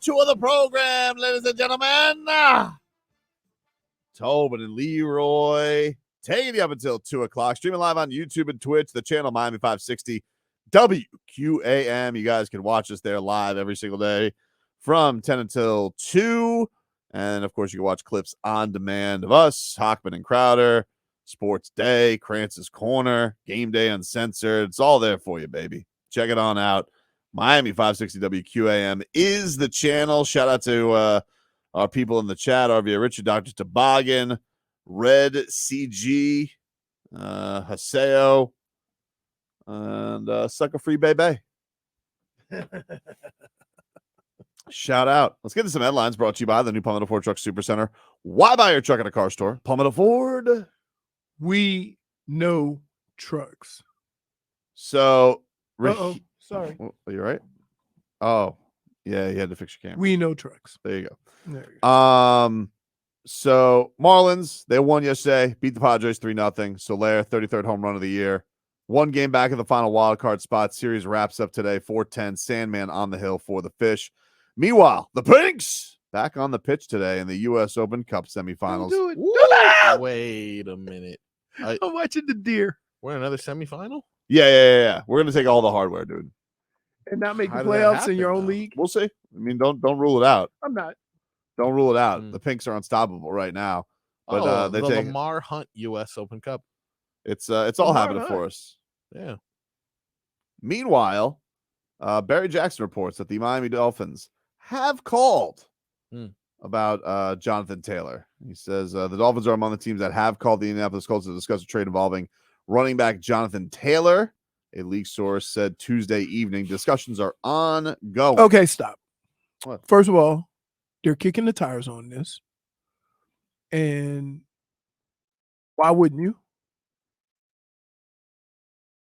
2 of the program, ladies and gentlemen. Tobin and Leroy taking you up until 2 o'clock. Streaming live on YouTube and Twitch, the channel Miami 560 WQAM. You guys can watch us there live every single day from 10 until 2. And, of course, you can watch clips on demand of us, Hockman and Crowder, Sports Day, Krantz's Corner, Game Day Uncensored. It's all there for you, baby. Check it on out. Miami 560 WQAM is the channel. Shout out to our people in the chat, RVA Richard, Dr. Toboggan, Red CG, Haseo, and Sucker Free Bebe. Shout out. Let's get into some headlines brought to you by the new Palmetto Ford Truck Supercenter. Why buy your truck at a car store? Palmetto Ford. We know trucks. So, sorry. Are you right? Oh, yeah, you had to fix your camera. We know trucks. There you go. There you go. So Marlins, they won yesterday, beat the Padres 3-0. Soler, 33rd home run of the year. 1 game back in the final wild card spot. Series wraps up today, 4-10. Sandman on the hill for the Fish. Meanwhile, the Pinks back on the pitch today in the U.S. Open Cup semifinals. Do it. Wait a minute. I'm watching the deer. We're in another semifinal? Yeah. We're gonna take all the hardware, dude. And not make the How did that playoffs in happen, your own though? league. We'll see. I mean, don't rule it out. I'm not. Don't rule it out. The Pinks are unstoppable right now. But the they take Lamar Hunt U.S. Open Cup. it's all Lamar happening Hunt. for us. Yeah. Meanwhile, Barry Jackson reports that the Miami Dolphins have called about Jonathan Taylor. He says the Dolphins are among the teams that have called the Indianapolis Colts to discuss a trade involving running back Jonathan Taylor. A league source said Tuesday evening discussions are ongoing. Okay, stop. What? First of all, they're kicking the tires on this. And why wouldn't you?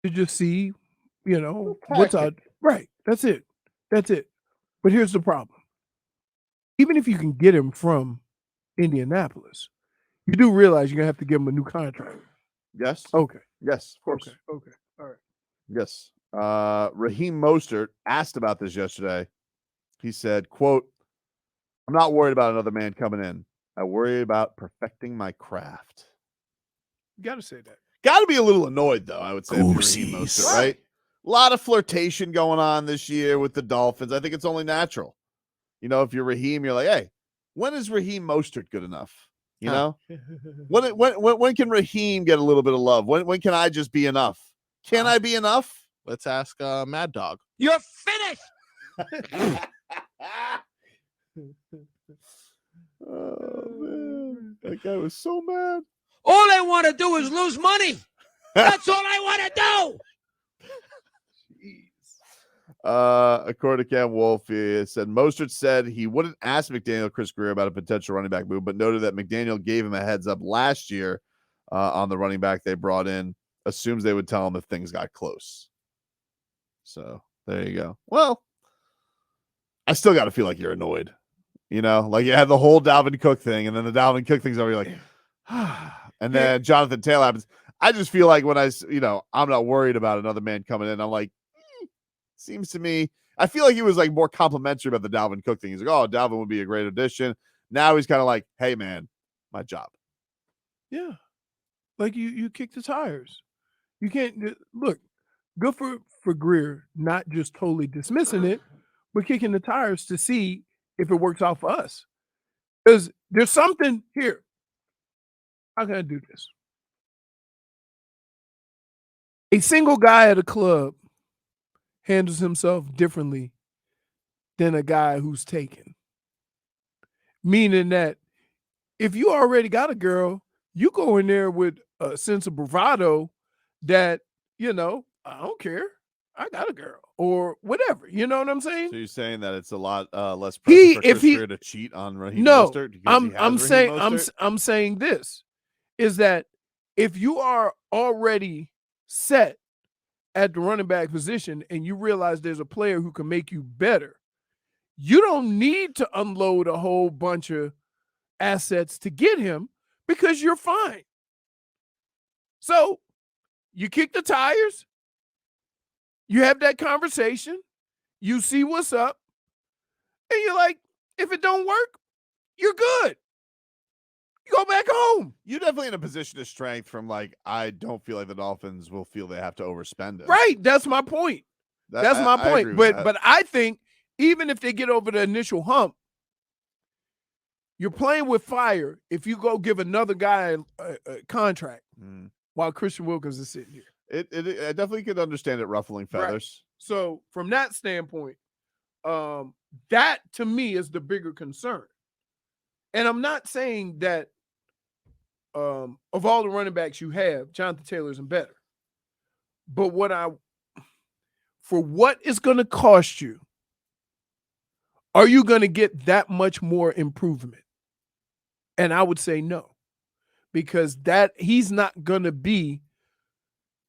To just see, what's out. Right. That's it. But here's the problem. Even if you can get him from Indianapolis, you do realize you're going to have to give him a new contract. Yes. Okay. Yes, of course. Okay. All right. Yes. Raheem Mostert asked about this yesterday. He said, quote, "I'm not worried about another man coming in. I worry about perfecting my craft." You got to say that. Got to be a little annoyed, though, I would say, if you're Raheem Goosies. Mostert, right? A lot of flirtation going on this year with the Dolphins. I think it's only natural. If you're Raheem, you're like, hey, when is Raheem Mostert good enough? When can Raheem get a little bit of love? When can I just be enough? Can I be enough? Let's ask Mad Dog. You're finished. Oh, man. That guy was so mad. All I want to do is lose money. That's all I want to do. According to Cam Wolf, he said Mostert said he wouldn't ask McDaniel Chris Greer about a potential running back move, but noted that McDaniel gave him a heads up last year on the running back they brought in. Assumes they would tell him if things got close. So there you go. Well, I still got to feel like you're annoyed. Like you had the whole Dalvin Cook thing, and then the Dalvin Cook thing's over. You're like, and then Jonathan Taylor happens. I just feel like when I'm not worried about another man coming in. I'm like, seems to me, I feel like he was like more complimentary about the Dalvin Cook thing. He's like, oh, Dalvin would be a great addition. Now he's kind of like, hey, man, my job. Yeah. Like you kick the tires. You can't look. Good for Greer, not just totally dismissing it, but kicking the tires to see if it works out for us. Because there's something here. How can I do this? A single guy at a club handles himself differently than a guy who's taken. Meaning that if you already got a girl, you go in there with a sense of bravado that, I don't care. I got a girl or whatever. You know what I'm saying? So you're saying that it's a lot less pressure for Chris Greer to cheat on Raheem Mostert? I'm saying this is that if you are already set at the running back position and you realize there's a player who can make you better, you don't need to unload a whole bunch of assets to get him because you're fine. So you kick the tires, you have that conversation, you see what's up, and you're like, If it don't work, you're good. You go back home. You're definitely in a position of strength from like, I don't feel like the Dolphins will feel they have to overspend it. Right. That's my point. That's my I point. agree with that. But I think even if they get over the initial hump, you're playing with fire if you go give another guy a contract while Christian Wilkins is sitting here. I definitely could understand it ruffling feathers. Right. So from that standpoint, that to me is the bigger concern. And I'm not saying that of all the running backs you have, Jonathan Taylor isn't better. But for what it's going to cost you, are you going to get that much more improvement? And I would say no, because he's not going to be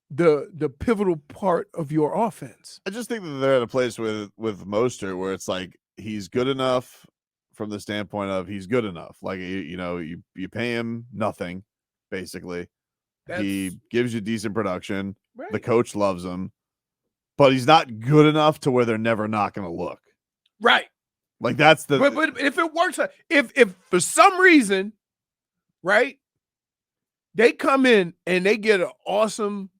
the pivotal part of your offense. I just think that they're at a place with Mostert where it's like he's good enough from the standpoint of he's good enough. Like you pay him nothing, basically. He gives you decent production. Right. The coach loves him, but he's not good enough to where they're never not going to look. Right. Like that's the. But if it works, if for some reason, right, they come in and they get an awesome,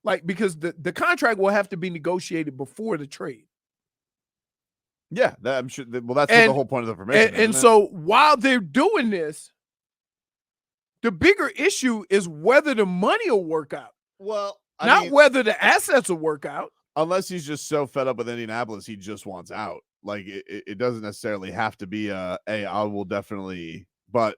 like, because the contract will have to be negotiated before the trade. Yeah, I'm sure. Well, that's what the whole point of the permission. And so while they're doing this, the bigger issue is whether the money will work out. Well, not whether the assets will work out. Unless he's just so fed up with Indianapolis, he just wants out. Like it doesn't necessarily have to be hey, I will definitely, but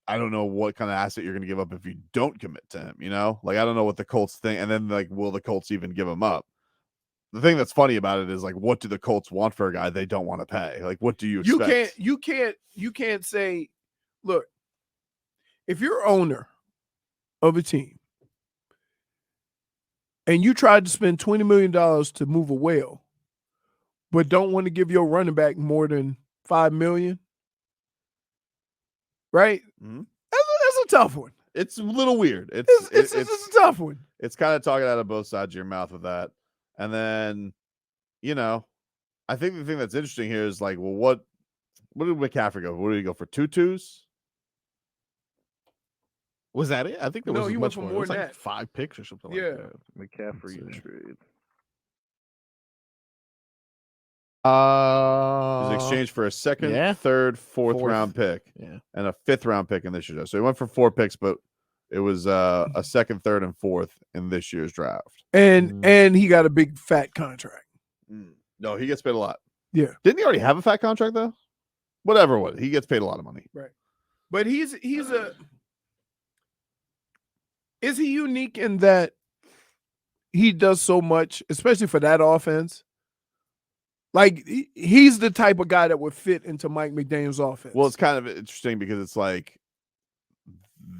I don't know what kind of asset you're going to give up if you don't commit to him, Like, I don't know what the Colts think. And then, like, will the Colts even give him up? The thing that's funny about it is, like, what do the Colts want for a guy they don't want to pay? Like, what do you expect? You can't say, look, if you're owner of a team and you tried to spend $20 million to move a whale, but don't want to give your running back more than $5 million, right? Mm-hmm. That's a tough one. It's a little weird. It's a tough one. It's kind of talking out of both sides of your mouth with that. And then, I think the thing that's interesting here is like, well, what did McCaffrey go? What did he go for? 2-2s? Was that it? I think there was he much went for more. more It was than like that. 5 picks or something Yeah. like that. McCaffrey trade. It was exchanged for a second, third, fourth round pick, and a 5th round pick in this year. So he went for 4 picks, but it was a second, third, and 4th in this year's draft. And he got a big fat contract. No, he gets paid a lot. Yeah. Didn't he already have a fat contract though? Whatever it was, he gets paid a lot of money. Right. But is he unique in that he does so much, especially for that offense? Like, he's the type of guy that would fit into Mike McDaniel's offense. Well, it's kind of interesting because it's like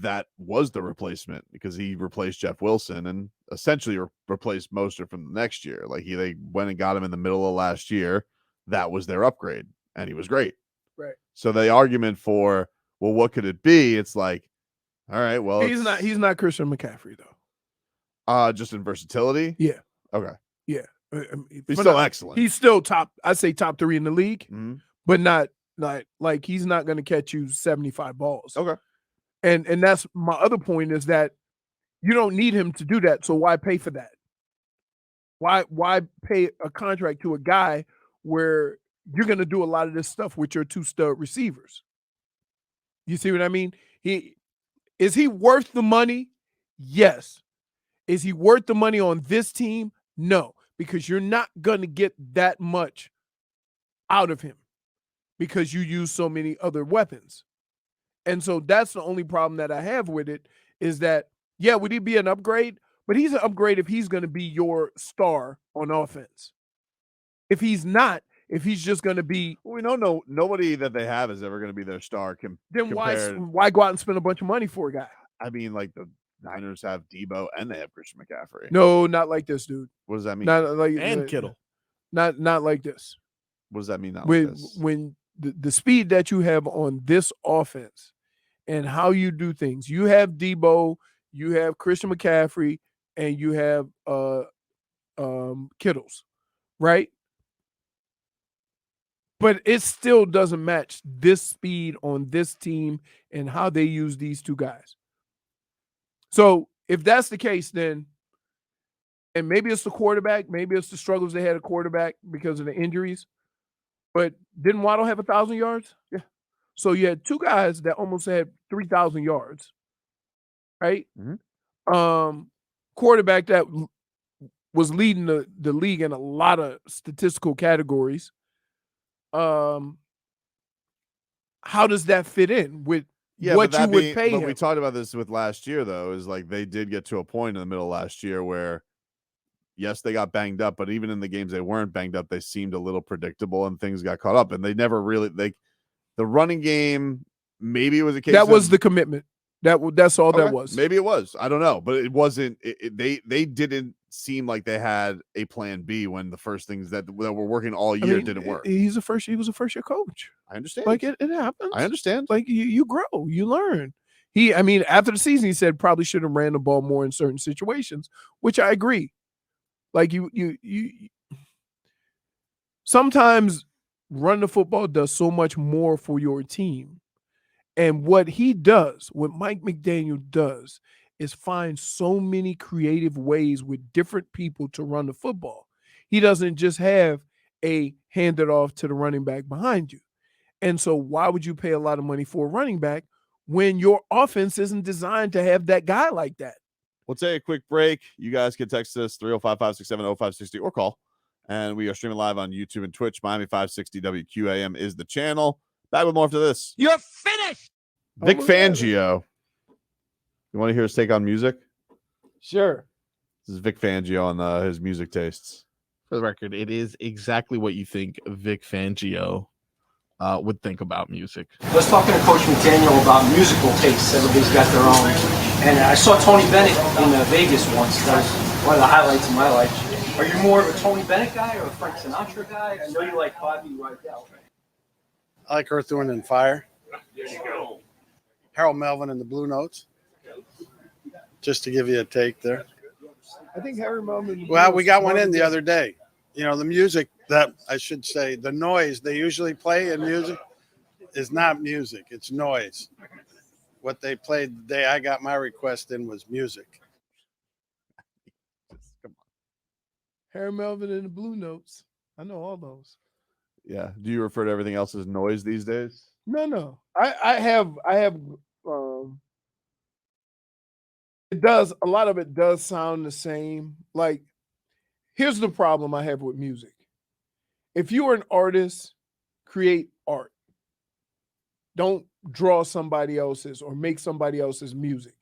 that was the replacement because he replaced Jeff Wilson and essentially replaced Mostert from the next year. Like they went and got him in the middle of last year. That was their upgrade, and he was great. Right. So the argument for, well, what could it be? It's like, all right, well, he's not Christian McCaffrey though. Just in versatility. Yeah. Okay. Yeah. He's still excellent. He's still I'd say top 3 in the league, but not like he's not going to catch you 75 balls. Okay. And that's my other point is that you don't need him to do that. So why pay for that? Why pay a contract to a guy where you're going to do a lot of this stuff with your 2 stud receivers? You see what I mean? Is he worth the money? Yes. Is he worth the money on this team? No, because you're not going to get that much out of him because you use so many other weapons. And so that's the only problem that I have with it is that, yeah, would he be an upgrade? But he's an upgrade if he's going to be your star on offense. If he's not, if he's just going to be, we don't know. Nobody that they have is ever going to be their star. Then why go out and spend a bunch of money for a guy? I mean, like the Niners have Debo and they have Christian McCaffrey. No, not like this, dude. What does that mean? Not like and Kittle. Not like this. What does that mean? Not like this? When the speed that you have on this offense and how you do things, you have Debo, you have Christian McCaffrey, and you have Kittles, right? But it still doesn't match this speed on this team and how they use these two guys. So if that's the case, then, and maybe it's the quarterback, maybe it's the struggles they had at quarterback because of the injuries. But didn't Waddle have 1,000 yards? Yeah. So you had two guys that almost had 3,000 yards, right? Quarterback that was leading the league in a lot of statistical categories. How does that fit in with what you would pay him? But we talked about this with last year, though, is like they did get to a point in the middle of last year where, yes, they got banged up, but even in the games they weren't banged up, they seemed a little predictable and things got caught up. And they never really the running game, maybe it was a case that was the commitment. That's all that was. Maybe it was. I don't know, but it wasn't. They didn't seem like they had a plan B when the first things that were working all year didn't work. He was a first year coach. I understand. Like it happens. I understand. Like you grow, you learn. After the season, he said probably should have ran the ball more in certain situations, which I agree. Like you sometimes run the football does so much more for your team. And what Mike McDaniel does is find so many creative ways with different people to run the football. He doesn't just have a hand it off to the running back behind you. And so why would you pay a lot of money for a running back when your offense isn't designed to have that guy like that? We'll take a quick break. You guys can text us 305-567-0560 or call. And we are streaming live on YouTube and Twitch. Miami 560 WQAM is the channel. Back with more after this. You're finished. Vic Fangio. You want to hear his take on music? Sure. This is Vic Fangio on his music tastes. For the record, it is exactly what you think Vic Fangio would think about music. Let's talk to Coach McDaniel about musical tastes. Everybody's got their own. And I saw Tony Bennett in Vegas once. That was one of the highlights of my life. Are you more of a Tony Bennett guy or a Frank Sinatra guy? I know you like Bobby Rydell. I like Earth, Wind, and Fire. There you go. Harold Melvin and the Blue Notes. Just to give you a take there. I think Harold Melvin. Well, we got one in the other day. You know, the music that I should say, the noise they usually play in music is not music. It's noise. What they played the day I got my request in was music. Harold Melvin and the Blue Notes. I know all those. Yeah. Do you refer to everything else as noise these days? No. I have it does, a lot of it does sound the same. Like, here's the problem I have with music. If you are an artist, create art. Don't draw somebody else's or make somebody else's music.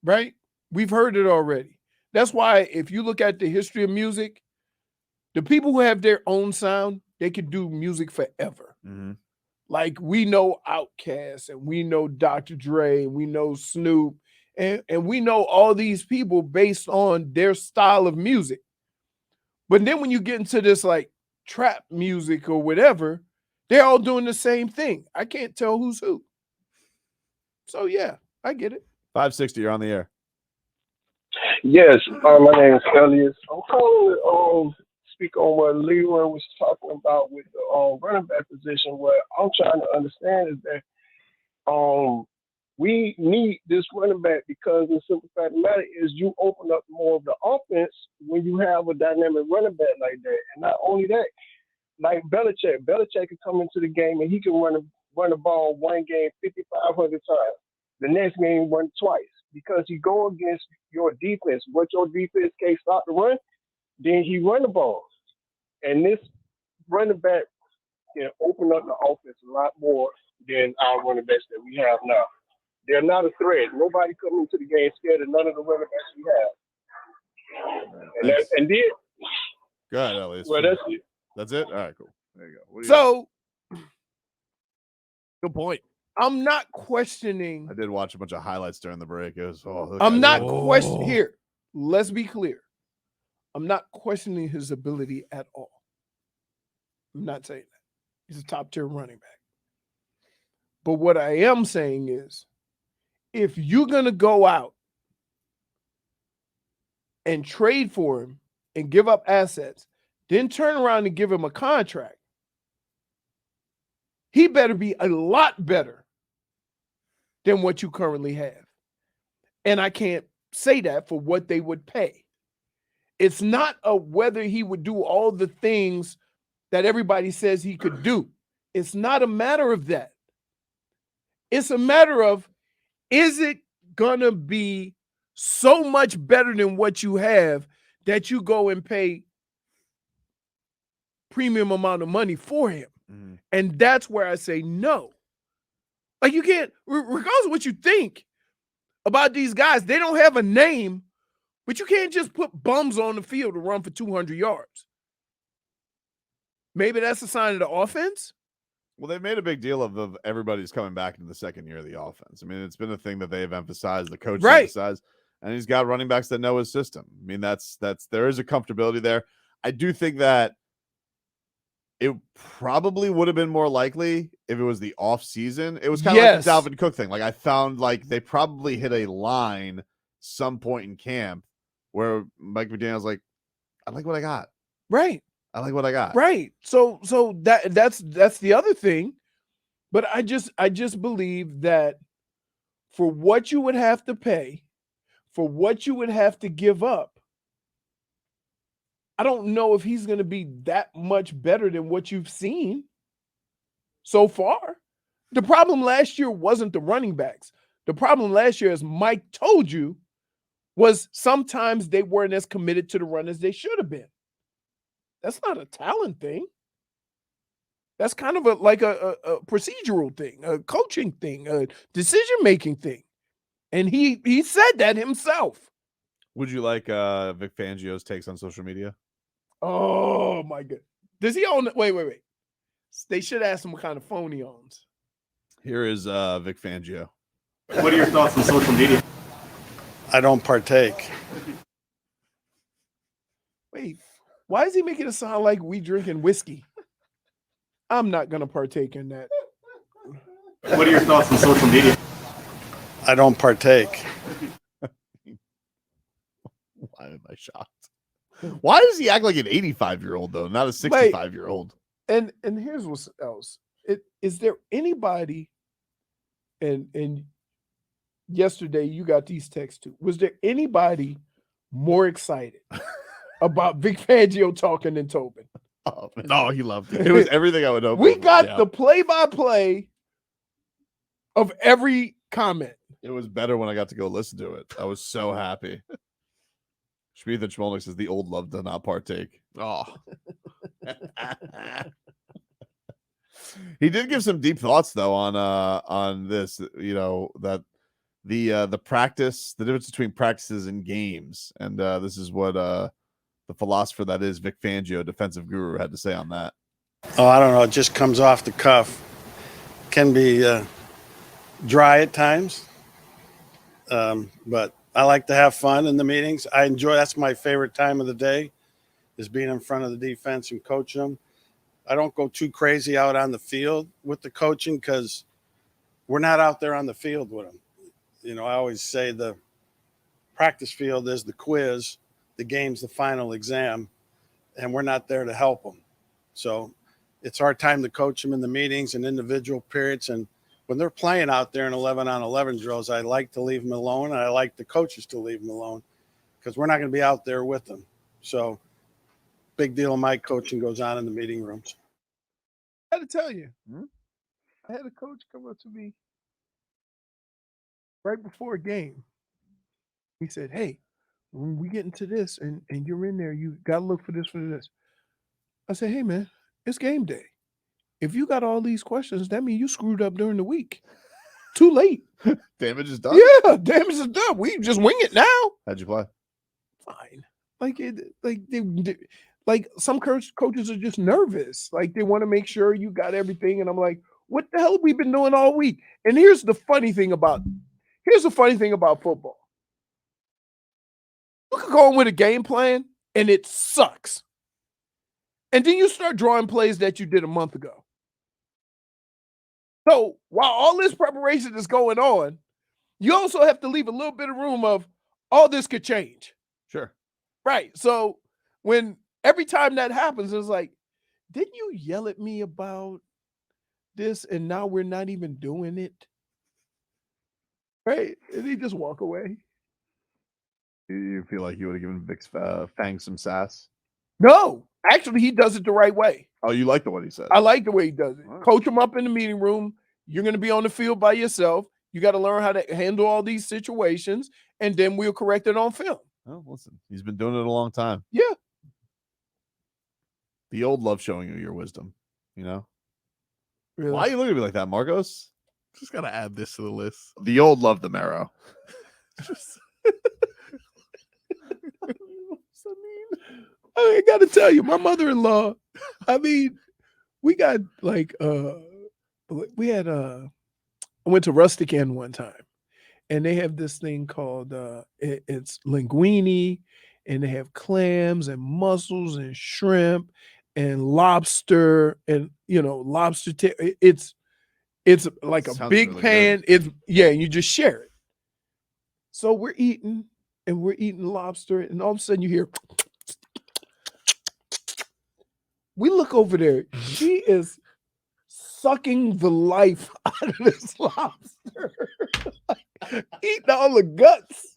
Right? We've heard it already. That's why if you look at the history of music, the people who have their own sound, they could do music forever. Mm-hmm. Like we know Outkast and we know Dr. Dre and we know Snoop and we know all these people based on their style of music. But then when you get into this like trap music or whatever, they're all doing the same thing. I can't tell who's who. So yeah, I get it. 560, you're on the air. Yes, my name is Elias. I'm calling to speak on what Leroy was talking about with the running back position. What I'm trying to understand is that we need this running back because the simple fact of the matter is you open up more of the offense when you have a dynamic running back like that. And not only that, like Belichick can come into the game and he can run the ball one game 5,500 times. The next game run twice because he go against your defense. What your defense can't stop the run, then he run the ball. And this running back can open up the offense a lot more than our running backs that we have now. They're not a threat. Nobody coming into the game scared of none of the running backs we have. And then, go ahead, Elias. Well, that's it. That's it? All right, cool. There you go. So, good point. I'm not questioning. I did watch a bunch of highlights during the break. It was, I'm not questioning. Here, let's be clear. I'm not questioning his ability at all. I'm not saying that. He's a top-tier running back. But what I am saying is, if you're going to go out and trade for him and give up assets, then turn around and give him a contract, he better be a lot better than what you currently have. And I can't say that for what they would pay. It's not a whether he would do all the things that everybody says he could do. It's not a matter of that. It's a matter of, is it going to be so much better than what you have that you go and pay premium amount of money for him? Mhm. And that's where I say no. Like, you can't, regardless of what you think about these guys, they don't have a name, but you can't just put bums on the field to run for 200 yards. Maybe that's a sign of the offense. Well, they've made a big deal of everybody's coming back into the second year of the offense. I mean, it's been a thing that they have emphasized, the coach emphasized, and he's got running backs that know his system. I mean, that's there is a comfortability there. I do think that it probably would have been more likely if it was the off season. It was kind of like the Dalvin Cook thing. Like, I found like they probably hit a line some point in camp where Mike McDaniel's like, I like what I got. Right. I like what I got. Right. So that's the other thing. But I just believe that for what you would have to pay, for what you would have to give up, I don't know if he's going to be that much better than what you've seen so far. The problem last year wasn't the running backs. The problem last year, as Mike told you, was sometimes they weren't as committed to the run as they should have been. That's not a talent thing. That's kind of a procedural thing, a coaching thing, a decision-making thing. And he said that himself. Would you like Vic Fangio's takes on social media? Oh, my God. Does he own – wait. They should ask him what kind of phone he owns. Here is Vic Fangio. What are your thoughts on social media? I don't partake. Wait, why is he making it sound like we drinking whiskey? I'm not going to partake in that. What are your thoughts on social media? I don't partake. Why am I shocked? Why does he act like an 85-year-old, though, not a 65-year-old? And here's what else. Is there anybody, and yesterday you got these texts too, was there anybody more excited about Vic Fangio talking than Tobin? Oh, man. No, he loved it. It was everything I would hope. We got the play-by-play of every comment. It was better when I got to go listen to it. I was so happy. Shmita Chmolnik says the old love to not partake. Oh. He did give some deep thoughts though on this, you know, that the practice, the difference between practices and games. And this is what the philosopher that is Vic Fangio, defensive guru, had to say on that. Oh, I don't know. It just comes off the cuff. Can be dry at times. But I like to have fun in the meetings. I enjoy, that's my favorite time of the day, is being in front of the defense and coaching them. I don't go too crazy out on the field with the coaching because we're not out there on the field with them. You know, I always say the practice field is the quiz, the game's the final exam, and we're not there to help them. So it's our time to coach them in the meetings and individual periods. And when they're playing out there in 11-on-11 drills, I like to leave them alone, and I like the coaches to leave them alone because we're not going to be out there with them. So big deal of my coaching goes on in the meeting rooms. I got to tell you, I had a coach come up to me right before a game. He said, hey, when we get into this and you're in there, you got to look for this, for this. I said, hey, man, it's game day. If you got all these questions, that means you screwed up during the week. Too late. Damage is done. Yeah, damage is done. We just wing it now. How'd you play? Fine. Like some coaches are just nervous. Like they want to make sure you got everything. And I'm like, what the hell have we been doing all week? And here's the funny thing about football. You could go in with a game plan and it sucks. And then you start drawing plays that you did a month ago. So while all this preparation is going on, you also have to leave a little bit of room of all this could change. Sure. Right. So when every time that happens, it's like, didn't you yell at me about this, and now we're not even doing it. Right? And he just walk away. You feel like you would have given Vic Fang some sass? No, actually, he does it the right way. Oh, you like the what he said? I like the way he does it. Wow. Coach him up in the meeting room. You're going to be on the field by yourself. You got to learn how to handle all these situations, and then we'll correct it on film. Oh, listen, he's been doing it a long time. Yeah. The old love showing you your wisdom, you know? Really? Why are you looking at me like that, Marcos? Just gotta add this to the list. The old love the marrow. I got to tell you, my mother-in-law, I mean, we got like, we had, I went to Rustic Inn one time, and they have this thing called, it's linguine, and they have clams and mussels and shrimp and lobster and, lobster. It's like a Sounds big really pan. It's and you just share it. So we're eating lobster, and all of a sudden you hear, we look over there. She is sucking the life out of this lobster, eating all the guts,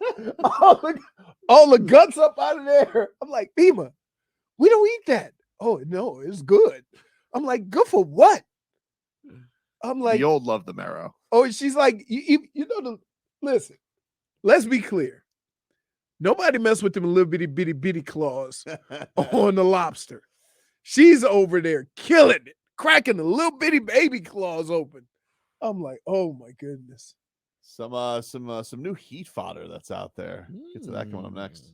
all the guts up out of there. I'm like, Bima, we don't eat that. Oh no, it's good. I'm like, good for what? I'm like, the old love the marrow. oh, she's like, listen, let's be clear. Nobody mess with them little bitty claws on the lobster. She's over there killing it, cracking the little bitty baby claws open. I'm like, oh my goodness. Some new heat fodder that's out there. Get to that coming up next.